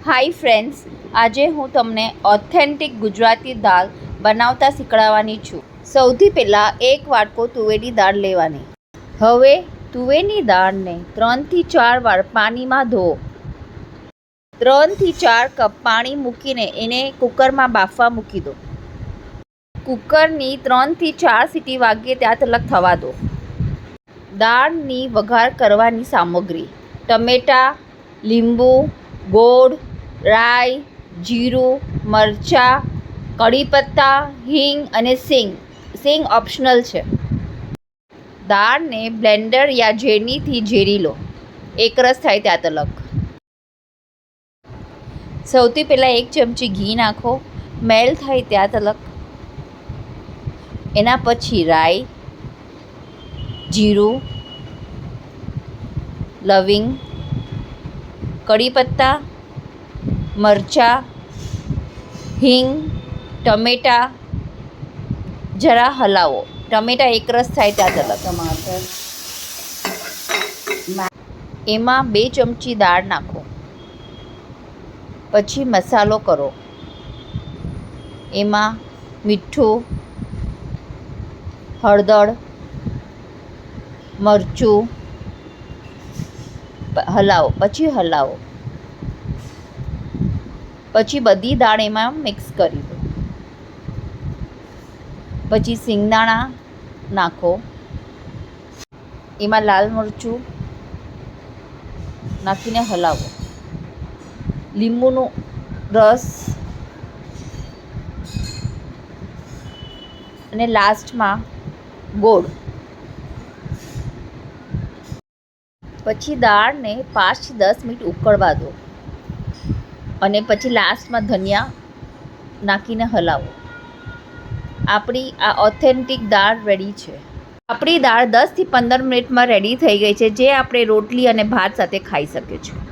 Hi friends, આજે હું તમને ઓથેન્ટિક ગુજરાતી દાળ બનાવતા શીખવાડવાની છું. સૌથી પહેલાં એક વાટકો તુવેરની દાળ લેવાની. હવે તુવેરની દાળને 3 થી 4 વાર પાણીમાં ધોવો. 3 થી 4 કપ પાણી મૂકીને એને કુકરમાં બાફવા મૂકી દો. કુકરની 3 થી 4 સીટી વાગે ત્યાં તલક થવા દો. દાળની વઘાર કરવાની સામગ્રી: ટમેટાં, લીંબુ, ગોળ, રાઈ, જીરું, મરચાં, કઢી પત્તા, હિંગ અને સિંગ. સિંગ ઓપ્શનલ છે. દાળને બ્લેન્ડર યા ઝેરણીથી ઝેરી લો, એકરસ થાય ત્યાં તલક. સૌથી પહેલાં 1 ચમચી ઘી નાખો, મેલ્ટ થાય ત્યાં તલક. એના પછી રાઈ, જીરું, લવિંગ, કઢી પત્તા, મરચાં, હિંગ, ટમેટાં જરા હલાવો. ટમેટાં એકરસ થાય ત્યાં તલક. ટમાટર, એમાં 2 ચમચી દાળ નાખો. પછી મસાલો કરો. એમાં મીઠું, હળદર, મરચું હલાવો. પછી બધી દાળ એમાં મિક્સ કરી દો. પછી સિંગદાણા નાખો. એમાં લાલ મરચું નાખીને હલાવો. લીંબુનો રસ અને લાસ્ટમાં ગોળ. પછી દાળને 5 થી 10 મિનિટ ઉકળવા દો અને પછી લાસ્ટમાં ધનિયા નાખીને હલાવો. આપણી આ ઓથેન્ટિક દાળ રેડી છે. આપણી દાળ 10 થી 15 મિનિટમાં રેડી થઈ ગઈ છે, જે આપણે રોટલી અને ભાત સાથે ખાઈ શકીએ છીએ.